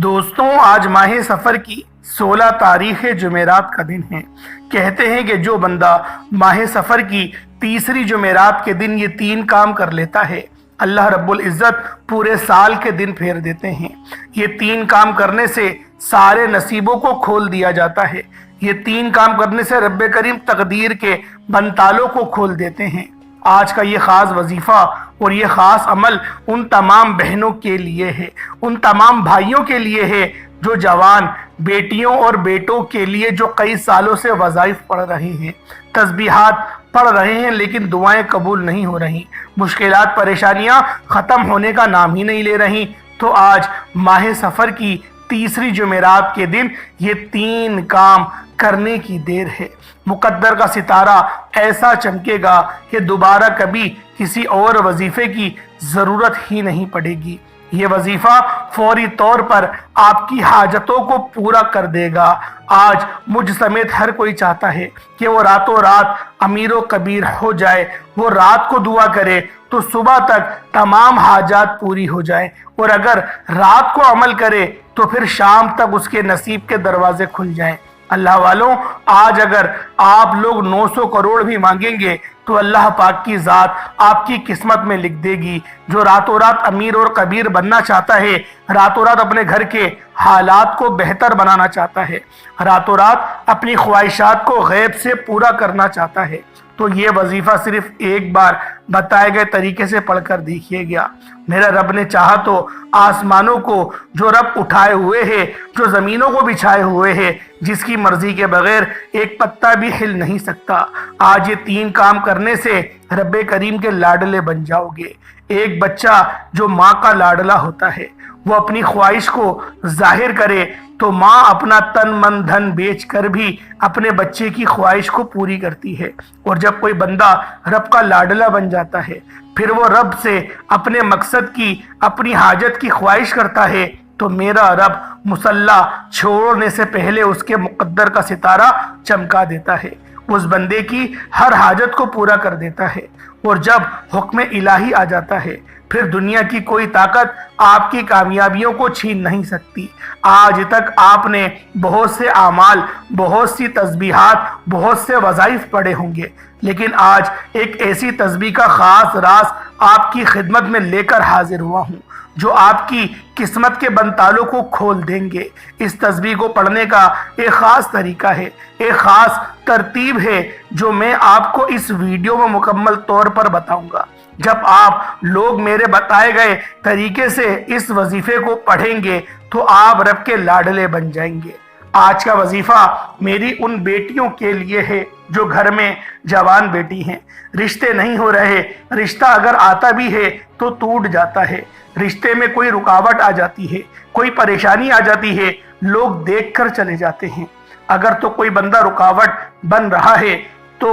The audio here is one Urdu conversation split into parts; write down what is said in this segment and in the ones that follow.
دوستوں، آج ماہ سفر کی 16 تاریخ جمعرات کا دن ہے۔ کہتے ہیں کہ جو بندہ ماہ سفر کی تیسری جمعرات کے دن یہ 3 کام کر لیتا ہے، اللہ رب العزت پورے سال کے دن پھیر دیتے ہیں۔ یہ 3 کام کرنے سے سارے نصیبوں کو کھول دیا جاتا ہے۔ یہ 3 کام کرنے سے رب کریم تقدیر کے بند تالوں کو کھول دیتے ہیں۔ آج کا یہ خاص وظیفہ اور یہ خاص عمل ان تمام بہنوں کے لیے ہے، ان تمام بھائیوں کے لیے ہے جو جوان بیٹیوں اور بیٹوں کے لیے جو کئی سالوں سے وظائف پڑھ رہے ہیں، تسبیحات پڑھ رہے ہیں، لیکن دعائیں قبول نہیں ہو رہی، مشکلات پریشانیاں ختم ہونے کا نام ہی نہیں لے رہی۔ تو آج ماہ سفر کی تیسری جمعرات کے دن یہ 3 کام کرنے کی دیر ہے۔ مقدر کا ستارہ ایسا چمکے گا کہ دوبارہ کبھی کسی اور وظیفے کی ضرورت ہی نہیں پڑے گی۔ یہ وظیفہ فوری طور پر آپ کی حاجتوں کو پورا کر دے گا۔ آج مجھ سمیت ہر کوئی چاہتا ہے کہ وہ راتوں رات امیر و کبیر ہو جائے، وہ رات کو دعا کرے تو صبح تک تمام حاجات پوری ہو جائیں، اور اگر رات کو عمل کرے تو پھر شام تک اس کے نصیب کے دروازے کھل جائیں۔ اللہ والوں، آج اگر آپ لوگ 900 کروڑ بھی مانگیں گے تو اللہ پاک کی ذات آپ کی قسمت میں لکھ دے گی۔ جو راتوں رات امیر اور کبیر بننا چاہتا ہے، راتوں رات اپنے گھر کے حالات کو بہتر بنانا چاہتا ہے، راتوں رات اپنی خواہشات کو غیب سے پورا کرنا چاہتا ہے، تو یہ وظیفہ صرف ایک بار بتائے گئے طریقے سے پڑھ کر دیکھیے گا۔ میرا رب نے چاہا تو آسمانوں کو جو رب اٹھائے ہوئے ہے، جو زمینوں کو بچھائے ہوئے ہے، جس کی مرضی کے بغیر ایک پتا بھی ہل نہیں سکتا، آج یہ 3 کام کرنے سے رب کریم کے لاڈلے بن جاؤ گے۔ ایک بچہ جو ماں کا لاڈلا ہوتا ہے، وہ اپنی خواہش کو ظاہر کرے تو ماں اپنا تن من دھن بیچ کر بھی اپنے بچے کی خواہش کو پوری کرتی ہے۔ اور جب کوئی بندہ رب کا لاڈلا بن جاتا ہے، پھر وہ رب سے اپنے مقصد کی، اپنی حاجت کی خواہش کرتا ہے، تو میرا رب مصلی چھوڑنے سے پہلے اس کے مقدر کا ستارہ چمکا دیتا ہے، اس بندے کی ہر حاجت کو پورا کر دیتا ہے۔ اور جب حکم الہی آ جاتا ہے، پھر دنیا کی کوئی طاقت آپ کی کامیابیوں کو چھین نہیں سکتی۔ آج تک آپ نے بہت سے اعمال، بہت سی تسبیحات، بہت سے وظائف پڑھے ہوں گے، لیکن آج ایک ایسی تسبیح کا خاص راز آپ کی خدمت میں لے کر حاضر ہوا ہوں جو آپ کی قسمت کے بند تالوں کو کھول دیں گے۔ اس تسبیح کو پڑھنے کا ایک خاص طریقہ ہے، ایک خاص ترتیب ہے جو میں آپ کو اس ویڈیو میں مکمل طور پر بتاؤں گا۔ جب آپ لوگ میرے بتائے گئے طریقے سے اس وظیفے کو پڑھیں گے تو آپ رب کے لاڈلے بن جائیں گے۔ آج کا وظیفہ میری ان بیٹیوں کے لیے ہے جو گھر میں جوان بیٹی ہیں، رشتے نہیں ہو رہے، رشتہ اگر آتا بھی ہے تو ٹوٹ جاتا ہے، رشتے میں کوئی رکاوٹ آ جاتی ہے، کوئی پریشانی آ جاتی ہے، لوگ دیکھ کر چلے جاتے ہیں۔ اگر تو کوئی بندہ رکاوٹ بن رہا ہے تو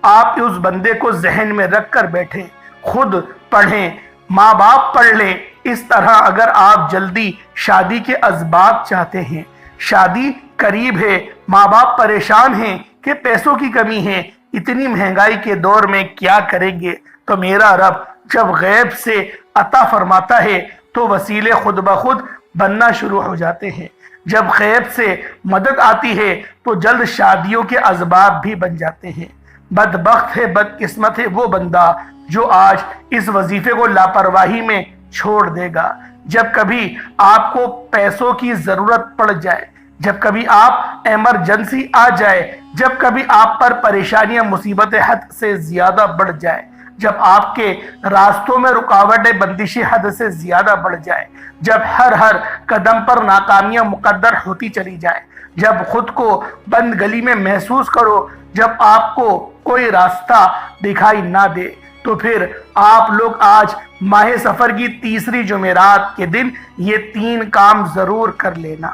آپ اس بندے کو ذہن میں رکھ کر بیٹھیں، خود پڑھیں، ماں باپ پڑھ لیں۔ اس طرح اگر آپ جلدی شادی کے اسباب چاہتے ہیں، شادی قریب ہے، ماں باپ پریشان ہیں کہ پیسوں کی کمی ہے، اتنی مہنگائی کے دور میں کیا کریں گے، تو میرا رب جب غیب سے عطا فرماتا ہے تو وسیلے خود بخود بننا شروع ہو جاتے ہیں۔ جب غیب سے مدد آتی ہے تو جلد شادیوں کے اسباب بھی بن جاتے ہیں۔ بدبخت ہے، بدقسمت ہے وہ بندہ جو آج اس وظیفے کو لاپرواہی میں چھوڑ دے گا۔ جب کبھی آپ کو پیسوں کی ضرورت پڑ جائے، جب کبھی آپ ایمرجنسی آ جائے، جب کبھی آپ پر پریشانیاں مصیبتیں حد سے زیادہ بڑھ جائے، جب آپ کے راستوں میں رکاوٹیں بندشیں حد سے زیادہ بڑھ جائے، جب ہر قدم پر ناکامیاں مقدر ہوتی چلی جائیں، جب خود کو بند گلی میں محسوس کرو، جب آپ کو کوئی راستہ دکھائی نہ دے، تو پھر آپ لوگ آج ماہ سفر کی تیسری جمعرات کے دن یہ 3 کام ضرور کر لینا۔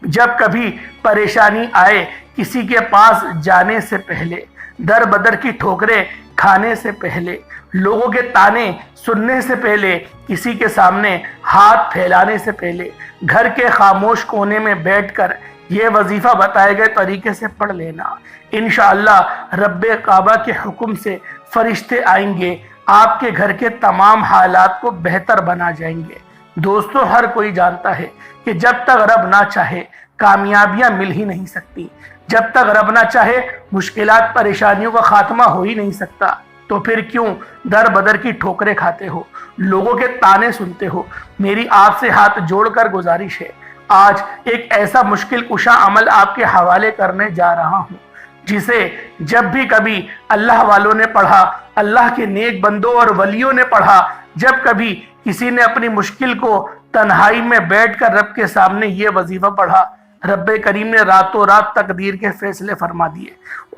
جب کبھی پریشانی آئے، کسی کے پاس جانے سے پہلے، در بدر کی ٹھوکریں کھانے سے پہلے، لوگوں کے تانے سننے سے پہلے، کسی کے سامنے ہاتھ پھیلانے سے پہلے، گھر کے خاموش کونے میں بیٹھ کر یہ وظیفہ بتائے گئے طریقے سے پڑھ لینا۔ انشاءاللہ رب کعبہ کے حکم سے فرشتے آئیں گے، آپ کے گھر کے تمام حالات کو بہتر بنا جائیں گے۔ دوستوں ہر کوئی جانتا ہے کہ جب تک رب نہ چاہے کامیابیاں مل ہی نہیں سکتی، جب تک رب نہ چاہے مشکلات پریشانیوں کا خاتمہ ہو ہی نہیں سکتا، تو پھر کیوں در بدر کی ٹھوکریں کھاتے ہو، لوگوں کے تانے سنتے ہو؟ میری آپ سے ہاتھ جوڑ کر گزارش ہے، آج ایک ایسا مشکل کشا عمل آپ کے حوالے کرنے جا رہا ہوں جسے جب بھی کبھی اللہ والوں نے پڑھا، اللہ کے نیک بندوں اور ولیوں نے پڑھا، جب کبھی کسی نے اپنی مشکل کو تنہائی میں بیٹھ کر رب کے سامنے یہ وظیفہ پڑھا، رب کریم نے راتوں رات تقدیر کے فیصلے فرما دیے۔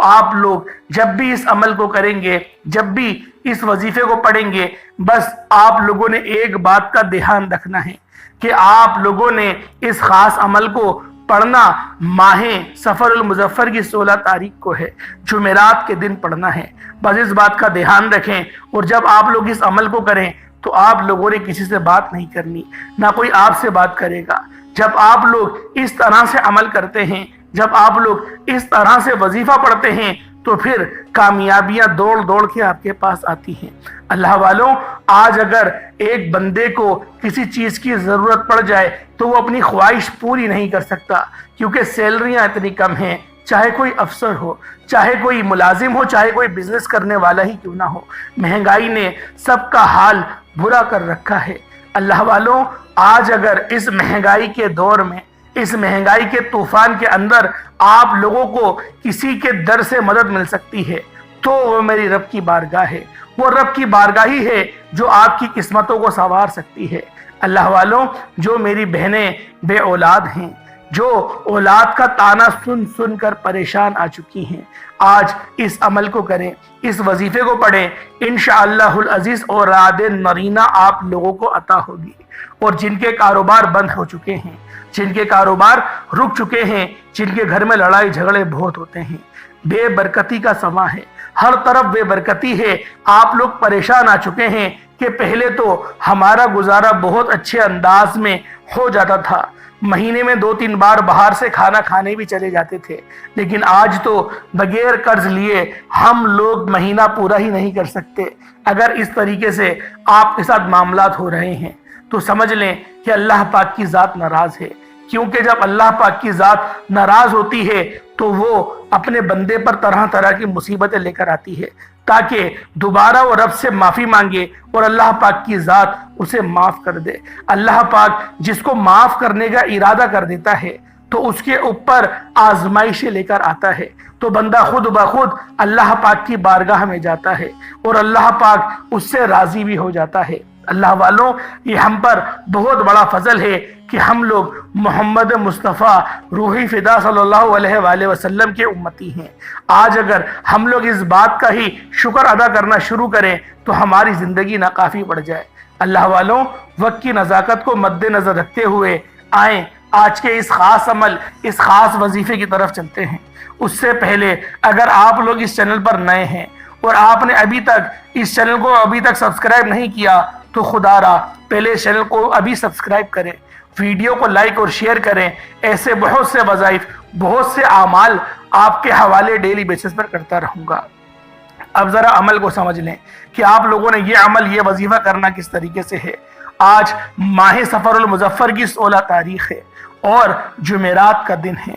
آپ لوگ جب بھی اس عمل کو کریں گے، جب بھی اس وظیفے کو پڑھیں گے، بس آپ لوگوں نے ایک بات کا دھیان رکھنا ہے کہ آپ لوگوں نے اس خاص عمل کو پڑھنا ماہ سفر المظفر کی 16 تاریخ کو ہے، جمعرات کے دن پڑھنا ہے۔ بس اس بات کا دھیان رکھیں، اور جب آپ لوگ اس عمل کو کریں تو آپ لوگوں نے کسی سے بات نہیں کرنی، نہ کوئی آپ سے بات کرے گا۔ جب آپ لوگ اس طرح سے عمل کرتے ہیں، جب آپ لوگ اس طرح سے وظیفہ پڑھتے ہیں، تو پھر کامیابیاں دوڑ دوڑ کے آپ کے پاس آتی ہیں۔ اللہ والوں، آج اگر ایک بندے کو کسی چیز کی ضرورت پڑ جائے تو وہ اپنی خواہش پوری نہیں کر سکتا، کیونکہ سیلریاں اتنی کم ہیں، چاہے کوئی افسر ہو، چاہے کوئی ملازم ہو، چاہے کوئی بزنس کرنے والا ہی کیوں نہ ہو، مہنگائی نے سب کا حال برا کر رکھا ہے۔ اللہ والوں، آج اگر اس مہنگائی کے دور میں، اس مہنگائی کے طوفان کے اندر آپ لوگوں کو کسی کے در سے مدد مل سکتی ہے تو وہ میری رب کی بارگاہ ہے، وہ رب کی بارگاہ ہی ہے جو آپ کی قسمتوں کو سنوار سکتی ہے۔ اللہ والوں، جو میری بہنیں بے اولاد ہیں، جو اولاد کا تانا سن سن کر پریشان آ چکی ہیں، آج اس عمل کو کریں، اس وظیفے کو پڑھیں، انشاءاللہ العزیز اور رعد نرینہ آپ لوگوں کو عطا ہوگی۔ اور جن کے کاروبار بند ہو چکے ہیں، جن کے کاروبار رک چکے ہیں، جن کے گھر میں لڑائی جھگڑے بہت ہوتے ہیں، بے برکتی کا سماں ہے، ہر طرف بے برکتی ہے، آپ لوگ پریشان آ چکے ہیں کہ پہلے تو ہمارا گزارا بہت اچھے انداز میں ہو جاتا تھا، مہینے میں 2-3 بار باہر سے کھانا کھانے بھی چلے جاتے تھے، لیکن آج تو بغیر قرض لیے ہم لوگ مہینہ پورا ہی نہیں کر سکتے۔ اگر اس طریقے سے آپ کے ساتھ معاملات ہو رہے ہیں تو سمجھ لیں کہ اللہ پاک کی ذات ناراض ہے، کیونکہ جب اللہ پاک کی ذات ناراض ہوتی ہے تو وہ اپنے بندے پر طرح طرح کی مصیبتیں لے کر آتی ہے تاکہ دوبارہ وہ رب سے معافی مانگے اور اللہ پاک کی ذات اسے معاف کر دے۔ اللہ پاک جس کو معاف کرنے کا ارادہ کر دیتا ہے تو اس کے اوپر آزمائشیں لے کر آتا ہے، تو بندہ خود بخود اللہ پاک کی بارگاہ میں جاتا ہے اور اللہ پاک اس سے راضی بھی ہو جاتا ہے۔ اللہ والوں، یہ ہم پر بہت بڑا فضل ہے کہ ہم لوگ محمد مصطفیٰ روحی فدا صلی اللہ علیہ وآلہ وسلم کے امتی ہیں۔ آج اگر ہم لوگ اس بات کا ہی شکر ادا کرنا شروع کریں تو ہماری زندگی ناکافی پڑ جائے۔ اللہ والوں، وقت کی نزاکت کو مد نظر رکھتے ہوئے آئیں آج کے اس خاص عمل، اس خاص وظیفے کی طرف چلتے ہیں۔ اس سے پہلے اگر آپ لوگ اس چینل پر نئے ہیں اور آپ نے ابھی تک اس چینل کو سبسکرائب نہیں کیا تو خدا را پہلے چینل کو ابھی سبسکرائب کریں، ویڈیو کو لائک اور شیئر کریں۔ ایسے بہت سے وظائف، بہت سے اعمال آپ کے حوالے ڈیلی بیسس پر کرتا رہوں گا۔ اب ذرا عمل کو سمجھ لیں کہ آپ لوگوں نے یہ عمل، یہ وظیفہ کرنا کس طریقے سے ہے۔ آج ماہ سفر المظفر کی 16 تاریخ ہے اور جمعرات کا دن ہے۔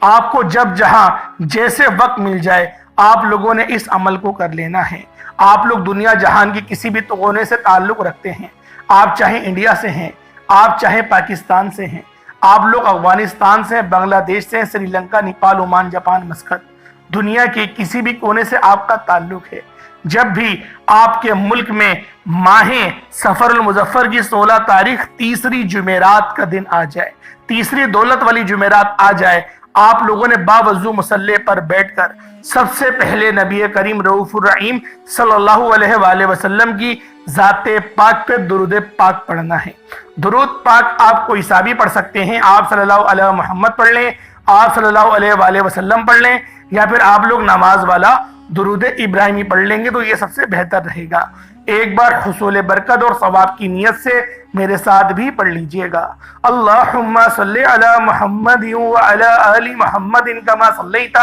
آپ کو جب جہاں جیسے وقت مل جائے آپ لوگوں نے اس عمل کو کر لینا ہے۔ آپ لوگ دنیا جہان کی کسی بھی کونے سے تعلق رکھتے ہیں، آپ چاہے انڈیا سے ہیں، آپ چاہے پاکستان سے ہیں، آپ لوگ افغانستان سے ہیں، بنگلہ دیش سے ہیں، Sri Lanka, Nepal, Oman, Japan, Muscat, دنیا کے کسی بھی کونے سے آپ کا تعلق ہے، جب بھی آپ کے ملک میں ماہ سفر المظفر کی 16 تاریخ تیسری جمعرات کا دن آ جائے، تیسری دولت والی جمعرات آ جائے، آپ لوگوں نے باوضو مصلی پر بیٹھ کر سب سے پہلے نبی کریم رؤوف الرحیم صلی اللہ علیہ وآلہ وسلم کی ذات پاک پہ درود پاک پڑھنا ہے۔ درود پاک آپ کوئی سا بھی پڑھ سکتے ہیں، آپ صلی اللہ علیہ محمد پڑھ لیں، آپ صلی اللہ علیہ وآلہ وسلم پڑھ لیں، یا پھر آپ لوگ نماز والا درود ابراہیمی پڑھ لیں گے تو یہ سب سے بہتر رہے گا۔ ایک بار حصول برکت اور ثواب کی نیت سے میرے ساتھ بھی پڑھ لیجئے گا۔ اللہم صلی علی محمد وعلی آل محمد کما صلیت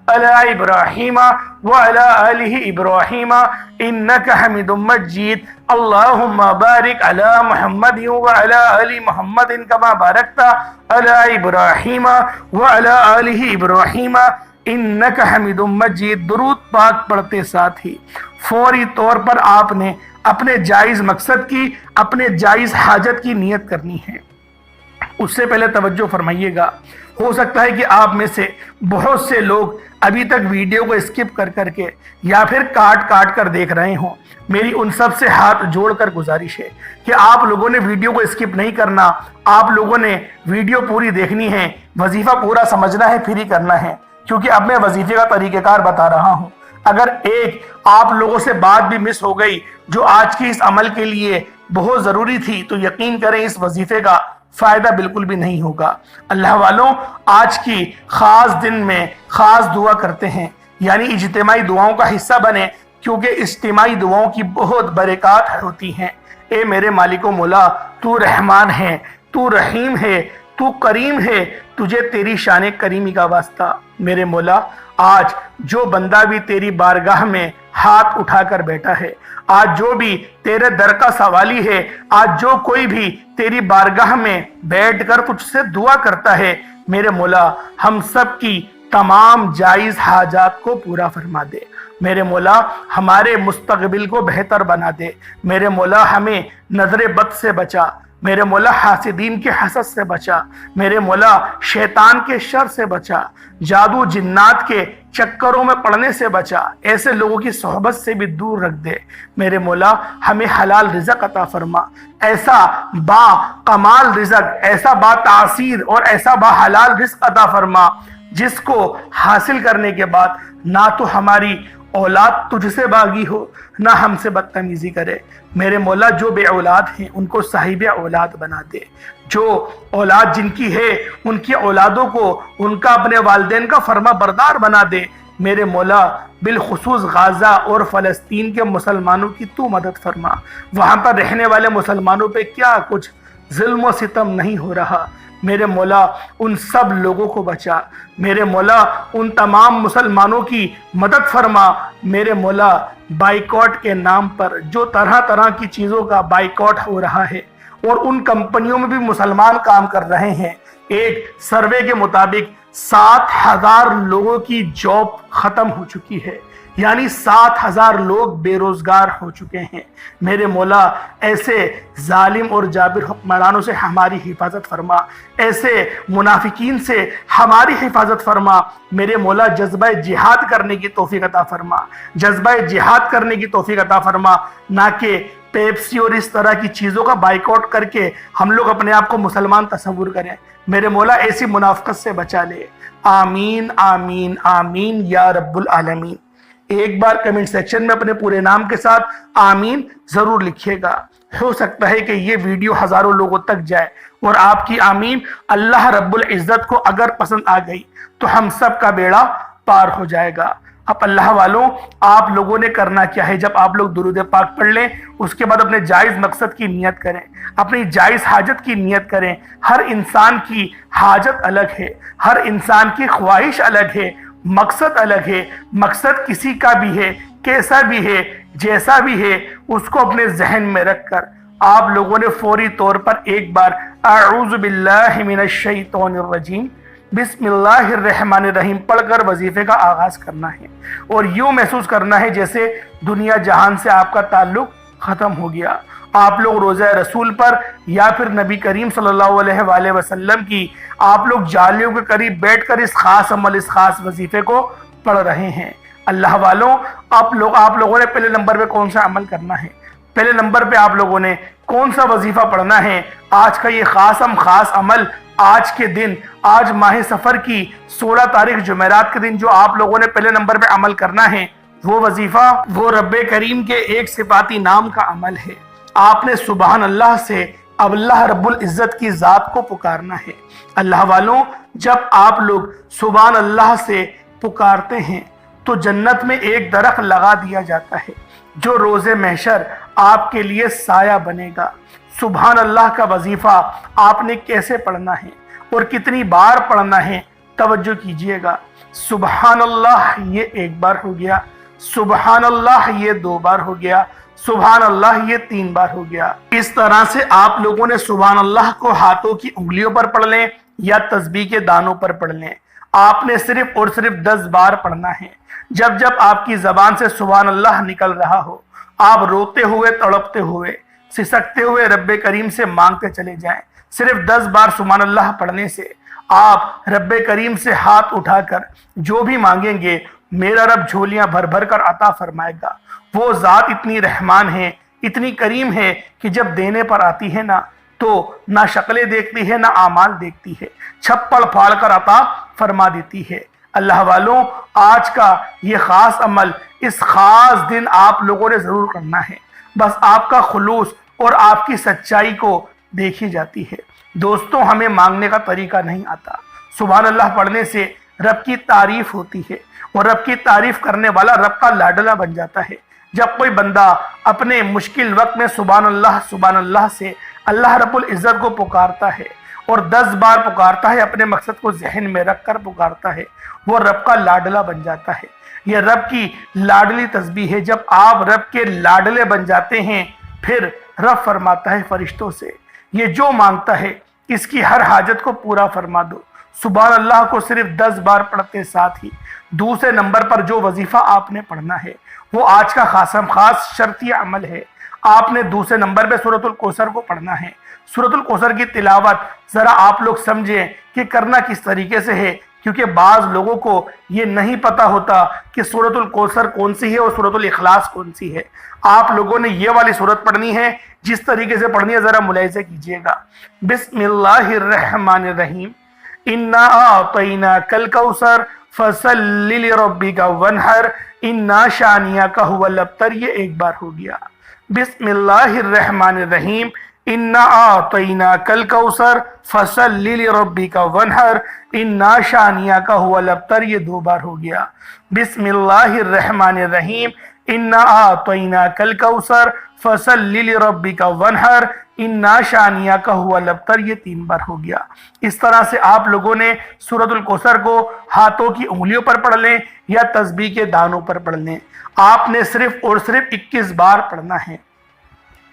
علی ابراہیم وعلی آل ابراہیم انک حمید مجید۔ اللہم بارک علی محمد وعلی آل محمد کما بارکت علی ابراہیم وعلی آل ابراہیم انک حمید مجید۔ درود پاک پڑھتے ساتھ ہی فوری طور پر آپ نے اپنے جائز مقصد کی، اپنے جائز حاجت کی نیت کرنی ہے۔ اس سے پہلے توجہ فرمائیے گا، ہو سکتا ہے کہ آپ میں سے بہت سے لوگ ابھی تک ویڈیو کو اسکپ کر کے یا پھر کاٹ کر دیکھ رہے ہوں۔ میری ان سب سے ہاتھ جوڑ کر گزارش ہے کہ آپ لوگوں نے ویڈیو کو اسکپ نہیں کرنا، آپ لوگوں نے ویڈیو پوری دیکھنی ہے، وظیفہ پورا سمجھنا ہے، پھر ہی کرنا ہے، کیونکہ اب میں وظیفے کا طریقہ کار بتا رہا ہوں۔ اگر ایک آپ لوگوں سے بات بھی مس ہو گئی جو آج کی اس عمل کے لیے بہت ضروری تھی، تو یقین کریں اس وظیفے کا فائدہ بالکل بھی نہیں ہوگا۔ اللہ والوں، آج کی خاص دن میں خاص دعا کرتے ہیں، یعنی اجتماعی دعاؤں کا حصہ بنے، کیونکہ اجتماعی دعاؤں کی بہت برکات ہوتی ہیں۔ اے میرے مالک و مولا، تو رحمان ہے، تو رحیم ہے، تو کریم ہے، تجھے تیری شان کریمی کا واسطہ۔ میرے مولا، آج جو بندہ بھی تیری بارگاہ میں ہاتھ اٹھا کر بیٹھا ہے، آج جو بھی تیرے در کا سوالی ہے، آج جو کوئی بھی تیری بارگاہ میں بیٹھ کر تجھ سے دعا کرتا ہے، میرے مولا ہم سب کی تمام جائز حاجات کو پورا فرما دے۔ میرے مولا ہمارے مستقبل کو بہتر بنا دے۔ میرے مولا ہمیں نظر بد سے بچا، میرے مولا حاسدین کے حسد سے بچا، میرے مولا شیطان کے شر سے بچا، جادو جنات کے چکروں میں پڑنے سے بچا، ایسے لوگوں کی صحبت سے بھی دور رکھ دے۔ میرے مولا ہمیں حلال رزق عطا فرما، ایسا با کمال رزق، ایسا با تاثیر اور ایسا با حلال رزق عطا فرما جس کو حاصل کرنے کے بعد نہ تو ہماری اولاد تجھ سے باغی ہو، نہ ہم سے بدتمیزی کرے۔ میرے مولا جو بے اولاد ہیں ان کو صاحب اولاد بنا دے، جو اولاد جن کی ہے ان کی اولادوں کو ان کا اپنے والدین کا فرما بردار بنا دے۔ میرے مولا بالخصوص غزہ اور فلسطین کے مسلمانوں کی تو مدد فرما، وہاں پر رہنے والے مسلمانوں پہ کیا کچھ ظلم و ستم نہیں ہو رہا۔ میرے مولا ان سب لوگوں کو بچا، میرے مولا ان تمام مسلمانوں کی مدد فرما۔ میرے مولا بائیکاٹ کے نام پر جو طرح طرح کی چیزوں کا بائیکاٹ ہو رہا ہے اور ان کمپنیوں میں بھی مسلمان کام کر رہے ہیں، ایک سروے کے مطابق 7,000 لوگوں کی جاب ختم ہو چکی ہے، یعنی 7,000 لوگ بے روزگار ہو چکے ہیں۔ میرے مولا ایسے ظالم اور جابر حکمرانوں سے ہماری حفاظت فرما، ایسے منافقین سے ہماری حفاظت فرما۔ میرے مولا جذبہ جہاد کرنے کی توفیق عطا فرما، جذبہ جہاد کرنے کی توفیق عطا فرما، نہ کہ پیپسی اور اس طرح کی چیزوں کا بائیکاٹ کر کے ہم لوگ اپنے آپ کو مسلمان تصور کریں۔ میرے مولا ایسی منافقت سے بچا لے۔ آمین آمین آمین یا رب العالمین۔ ایک بار کمنٹ سیکشن میں اپنے پورے نام کے ساتھ آمین ضرور لکھیے گا۔ ہو سکتا ہے کہ یہ ویڈیو ہزاروں لوگوں تک جائے اور آپ کی آمین اللہ رب العزت کو اگر پسند آ گئی تو ہم سب کا بیڑا پار ہو جائے گا۔ اب اللہ والوں، آپ لوگوں نے کرنا کیا ہے، جب آپ لوگ درود پاک پڑھ لیں اس کے بعد اپنے جائز مقصد کی نیت کریں، اپنی جائز حاجت کی نیت کریں۔ ہر انسان کی حاجت الگ ہے، ہر انسان کی خواہش الگ ہے، مقصد الگ ہے۔ مقصد کسی کا بھی ہے، کیسا بھی ہے، جیسا بھی ہے، اس کو اپنے ذہن میں رکھ کر آپ لوگوں نے فوری طور پر ایک بار اعوذ باللہ من الشیطان الرجیم بسم اللہ الرحمن الرحیم پڑھ کر وظیفے کا آغاز کرنا ہے، اور یوں محسوس کرنا ہے جیسے دنیا جہان سے آپ کا تعلق ختم ہو گیا۔ آپ لوگ روزہ رسول پر یا پھر نبی کریم صلی اللہ علیہ وآلہ وسلم کی آپ لوگ جالیوں کے قریب بیٹھ کر اس خاص عمل، اس خاص وظیفے کو پڑھ رہے ہیں۔ اللہ والوں، آپ لوگوں نے پہلے نمبر پہ کون سا عمل کرنا ہے، پہلے نمبر پہ آپ لوگوں نے کون سا وظیفہ پڑھنا ہے؟ آج کا یہ خاص عمل، آج کے دن، آج ماہ سفر کی 16 تاریخ جمعرات کے دن جو آپ لوگوں نے پہلے نمبر پہ عمل کرنا ہے، وہ وظیفہ وہ رب کریم کے ایک صفاتی نام کا عمل ہے۔ آپ نے سبحان اللہ سے اب اللہ رب العزت کی ذات کو پکارنا ہے۔ اللہ والوں، جب آپ لوگ سبحان اللہ سے پکارتے ہیں تو جنت میں ایک درخت لگا دیا جاتا ہے جو روز محشر آپ کے لیے سایہ بنے گا۔ سبحان اللہ کا وظیفہ آپ نے کیسے پڑھنا ہے اور کتنی بار پڑھنا ہے، توجہ کیجئے گا۔ سبحان اللہ یہ ایک بار ہو گیا، سبحان اللہ یہ 2 بار ہو گیا، سبحان اللہ یہ 3 بار ہو گیا۔ اس طرح سے آپ لوگوں نے سبحان اللہ کو ہاتھوں کی انگلیوں پر پڑھ لیں یا تسبیح کے دانوں پر پڑھ لیں۔ آپ نے صرف اور صرف 10 بار پڑھنا ہے۔ جب جب آپ کی زبان سے سبحان اللہ نکل رہا ہو، آپ روتے ہوئے، تڑپتے ہوئے، سسکتے ہوئے رب کریم سے مانگتے چلے جائیں۔ صرف 10 بار سبحان اللہ پڑھنے سے آپ رب کریم سے ہاتھ اٹھا کر جو بھی مانگیں گے، میرا رب جھولیاں بھر بھر کر عطا فرمائے گا۔ وہ ذات اتنی رحمان ہے، اتنی کریم ہے کہ جب دینے پر آتی ہے نا تو نہ شکلیں دیکھتی ہے نہ اعمال دیکھتی ہے، چھپڑ پھاڑ کر عطا فرما دیتی ہے۔ اللہ والوں، آج کا یہ خاص عمل اس خاص دن آپ لوگوں نے ضرور کرنا ہے۔ بس آپ کا خلوص اور آپ کی سچائی کو دیکھی جاتی ہے۔ دوستوں، ہمیں مانگنے کا طریقہ نہیں آتا۔ سبحان اللہ پڑھنے سے رب کی تعریف ہوتی ہے اور رب کی تعریف کرنے والا رب کا لاڈلا بن جاتا ہے۔ جب کوئی بندہ اپنے مشکل وقت میں سبحان اللہ سے اللہ رب العزت کو پکارتا ہے اور 10 بار پکارتا ہے، اپنے مقصد کو ذہن میں رکھ کر پکارتا ہے، وہ رب کا لاڈلا بن جاتا ہے۔ یہ رب کی لاڈلی تسبیح ہے۔ جب آپ رب کے لاڈلے بن جاتے ہیں، پھر رب فرماتا ہے فرشتوں سے، یہ جو مانگتا ہے اس کی ہر حاجت کو پورا فرما دو۔ سبحان اللہ کو صرف 10 بار پڑھتے ساتھ ہی دوسرے نمبر پر جو وظیفہ آپ نے پڑھنا ہے وہ آج کا خاص شرطی عمل ہے۔ آپ نے دوسرے نمبر پہ سورۃ الکوثر کو پڑھنا ہے۔ سورۃ الکوثر کی تلاوت ذرا آپ لوگ سمجھیں کہ کرنا کس طریقے سے ہے، کیونکہ بعض لوگوں کو یہ نہیں پتا ہوتا کہ سورۃ الکوثر کون سی ہے اور سورۃ الاخلاص کون سی ہے۔ آپ لوگوں نے یہ والی سورت پڑھنی ہے، جس طریقے سے پڑھنی ہے ذرا ملاحظہ کیجئے گا۔ بسم اللہ الرحمن الرحیم، انا اعطیناک الکوثر فصل لربک وانحر انا شانیک ھو الابتر، یہ ایک بار ہو گیا۔ بسم اللہ الرحمن الرحیم، انا اعطیناک الکوثر فصل لربک وانحر انا شانیک ھو الابتر، یہ 2 بار ہو گیا۔ بسم اللہ الرحمن الرحیم، انا اعطیناک الکوثر فصل لربک وانحر انا شانیک ھو الابتر، یہ 3 بار ہو گیا۔ اس طرح سے آپ لوگوں نے سورۃ الکوثر کو ہاتھوں کی انگلیوں پر پڑھ لیں یا تسبیح کے دانوں پر پڑھ لیں۔ آپ نے صرف اور صرف 21 بار پڑھنا ہے۔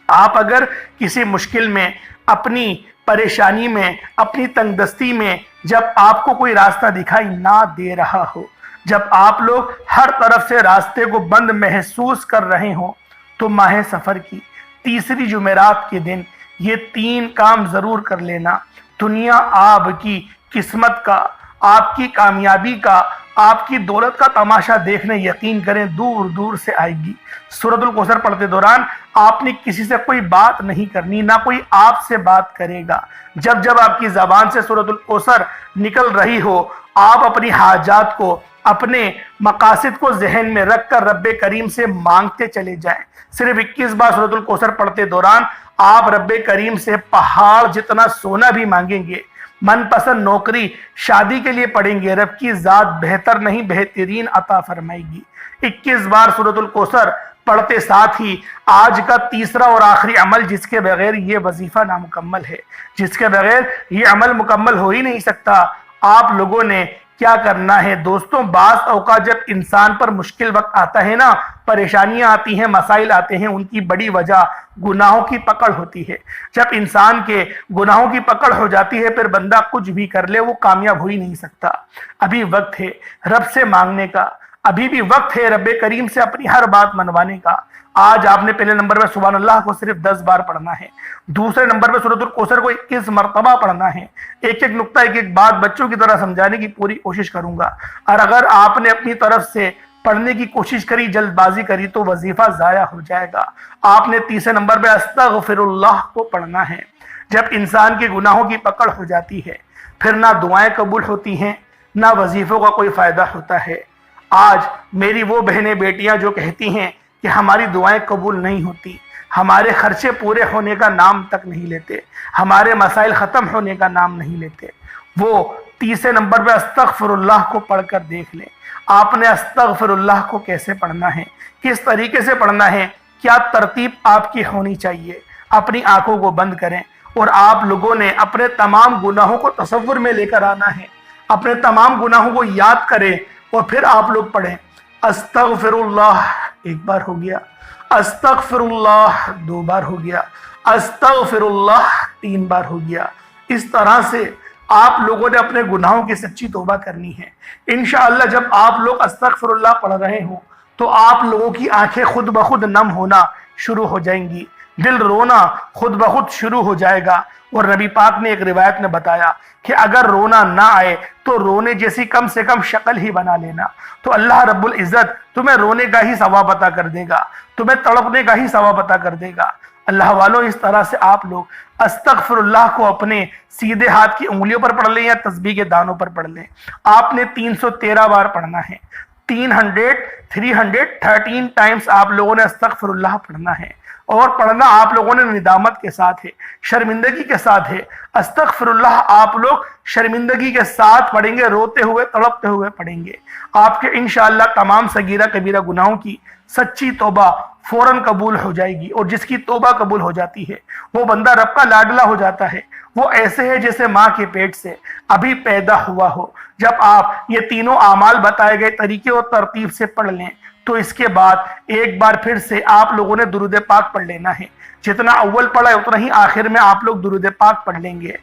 آپ اگر کسی مشکل میں، اپنی پریشانی میں، اپنی تنگ دستی میں، جب آپ کو کوئی راستہ دکھائی نہ دے رہا ہو، جب آپ لوگ ہر طرف سے راستے کو بند محسوس کر رہے ہوں، تو ماہ سفر کی تیسری جمعرات کے دن یہ 3 کام ضرور کر لینا۔ دنیا آپ کی قسمت کا، آپ کی کامیابی کا، آپ کی دولت کا تماشا دیکھنے یقین کریں دور دور سے آئے گی۔ سورۃ الکوثر پڑھتے دوران آپ نے کسی سے کوئی بات نہیں کرنی، نہ کوئی آپ سے بات کرے گا۔ جب جب آپ کی زبان سے سورۃ الکوثر نکل رہی ہو، آپ اپنی حاجات کو، اپنے مقاصد کو ذہن میں رکھ کر رب کریم سے مانگتے چلے جائیں۔ صرف 21 بار سورۃ الکوثر پڑھتے دوران آپ رب کریم سے پہاڑ جتنا سونا بھی مانگیں گے۔ من پسند نوکری، شادی کے لیے پڑھیں گے، رب کی ذات بہتر نہیں بہترین عطا فرمائے گی۔ 21 بار سورۃ الکوثر پڑھتے ساتھ ہی آج کا تیسرا اور آخری عمل، جس کے بغیر یہ وظیفہ نامکمل ہے، جس کے بغیر یہ عمل مکمل ہو ہی نہیں سکتا۔ آپ لوگوں نے کیا کرنا ہے دوستوں؟ بعض اوقات جب انسان پر مشکل وقت آتا ہے نا، پریشانیاں آتی ہیں، مسائل آتے ہیں، ان کی بڑی وجہ گناہوں کی پکڑ ہوتی ہے۔ جب انسان کے گناہوں کی پکڑ ہو جاتی ہے، پھر بندہ کچھ بھی کر لے وہ کامیاب ہو ہی نہیں سکتا۔ ابھی وقت ہے رب سے مانگنے کا، ابھی بھی وقت ہے رب کریم سے اپنی ہر بات منوانے کا۔ آج آپ نے پہلے نمبر پہ سبحان اللہ کو صرف 10 بار پڑھنا ہے، دوسرے نمبر پہ سورۃ الکوثر کو 21 مرتبہ پڑھنا ہے۔ ایک ایک نقطہ، ایک ایک بات بچوں کی طرح سمجھانے کی پوری کوشش کروں گا، اور اگر آپ نے اپنی طرف سے پڑھنے کی کوشش کری، جلد بازی کری، تو وظیفہ ضائع ہو جائے گا۔ آپ نے تیسرے نمبر پہ استغفر اللہ کو پڑھنا ہے۔ جب انسان کے گناہوں کی پکڑ ہو جاتی ہے، پھر نہ دعائیں قبول ہوتی ہیں، نہ وظیفوں کا کوئی فائدہ ہوتا ہے۔ آج میری وہ بہنیں بیٹیاں جو کہتی ہیں کہ ہماری دعائیں قبول نہیں ہوتی، ہمارے خرچے پورے ہونے کا نام تک نہیں لیتے، ہمارے مسائل ختم ہونے کا نام نہیں لیتے، وہ تیسرے نمبر پہ استغفر اللہ کو پڑھ کر دیکھ لیں۔ آپ نے استغفر اللہ کو کیسے پڑھنا ہے، کس طریقے سے پڑھنا ہے، کیا ترتیب آپ کی ہونی چاہیے۔ اپنی آنکھوں کو بند کریں اور آپ لوگوں نے اپنے تمام گناہوں کو تصور میں لے کر آنا ہے، اپنے تمام گناہوں کو یاد کریں اور پھر آپ لوگ پڑھیں استغفر اللہ، ایک بار ہو گیا، استغفر اللہ دو بار ہو گیا، استغفر اللہ تین بار ہو گیا۔ اس طرح سے آپ لوگوں نے اپنے گناہوں کی سچی توبہ کرنی ہے۔ انشاءاللہ جب آپ لوگ استغفر اللہ پڑھ رہے ہوں تو آپ لوگوں کی آنکھیں خود بخود نم ہونا شروع ہو جائیں گی، دل رونا خود بخود شروع ہو جائے گا۔ اور نبی پاک نے ایک روایت میں بتایا کہ اگر رونا نہ آئے تو رونے جیسی کم سے کم شکل ہی بنا لینا، تو اللہ رب العزت تمہیں رونے کا ہی ثواب عطا کر دے گا، تمہیں تڑپنے کا ہی ثواب عطا کر دے گا۔ اللہ والوں اس طرح سے آپ لوگ استغفر اللہ کو اپنے سیدھے ہاتھ کی انگلیوں پر پڑھ لیں یا تسبیح کے دانوں پر پڑھ لیں۔ آپ نے 313 بار پڑھنا ہے، 313 ٹائمز آپ لوگوں نے استغفر اللہ پڑھنا ہے، اور پڑھنا آپ لوگوں نے ندامت کے ساتھ ہے، شرمندگی کے ساتھ ہے۔ استغفر اللہ آپ لوگ شرمندگی کے ساتھ پڑھیں گے، روتے ہوئے تڑپتے ہوئے پڑھیں گے۔ آپ کے انشاءاللہ تمام صغیرہ کبیرہ گناہوں کی سچی توبہ فوراً قبول ہو جائے گی، اور جس کی توبہ قبول ہو جاتی ہے وہ بندہ رب کا لاڈلا ہو جاتا ہے۔ وہ ایسے ہے جیسے ماں کے پیٹ سے ابھی پیدا ہوا ہو۔ جب آپ یہ تینوں اعمال بتائے گئے طریقے اور ترتیب سے پڑھ لیں تو اس کے بعد ایک بار پھر سے آپ لوگوں نے درود پاک پڑھ لینا ہے۔ جتنا اول پڑھا ہے اتنا ہی آخر میں آپ لوگ درود پاک پڑھ لیں گے۔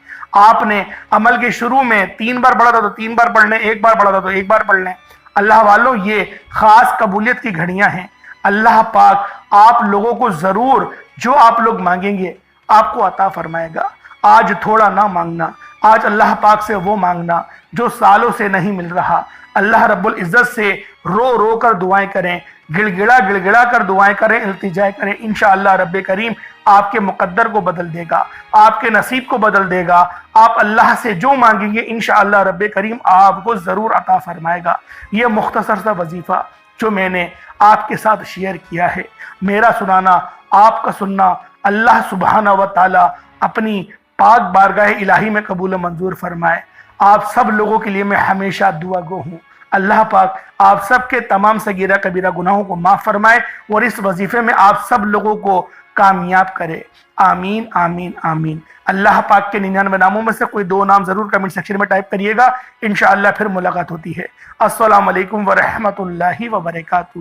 آپ نے عمل کے شروع میں 3 بار پڑھا تھا تو 3 بار پڑھ لیں، 1 بار پڑھا تھا تو 1 بار پڑھ لیں۔ اللہ والوں یہ خاص قبولیت کی گھڑیاں ہیں۔ اللہ پاک آپ لوگوں کو ضرور جو آپ لوگ مانگیں گے آپ کو عطا فرمائے گا۔ آج تھوڑا نہ مانگنا، آج اللہ پاک سے وہ مانگنا جو سالوں سے نہیں مل رہا۔ اللہ رب العزت سے رو رو کر دعائیں کریں، گڑ گڑا کر دعائیں کریں، التجا کریں۔ انشاءاللہ رب کریم آپ کے مقدر کو بدل دے گا، آپ کے نصیب کو بدل دے گا۔ آپ اللہ سے جو مانگیں گے انشاءاللہ رب کریم آپ کو ضرور عطا فرمائے گا۔ یہ مختصر سا وظیفہ جو میں نے آپ کے ساتھ شیئر کیا ہے، میرا سنانا، آپ کا سننا اللہ سبحانہ و تعالی اپنی پاک بارگاہ الہی میں قبول و منظور فرمائے۔ آپ سب لوگوں کے لیے میں ہمیشہ دعا گو ہوں۔ اللہ پاک آپ سب کے تمام صغیرہ کبیرہ گناہوں کو معاف فرمائے اور اس وظیفے میں آپ سب لوگوں کو کامیاب کرے۔ آمین آمین آمین۔ اللہ پاک کے 99 ناموں میں سے کوئی 2 نام ضرور کمنٹ سیکشن میں ٹائپ کریے گا۔ انشاءاللہ پھر ملاقات ہوتی ہے۔ السلام علیکم ورحمۃ اللہ وبرکاتہ۔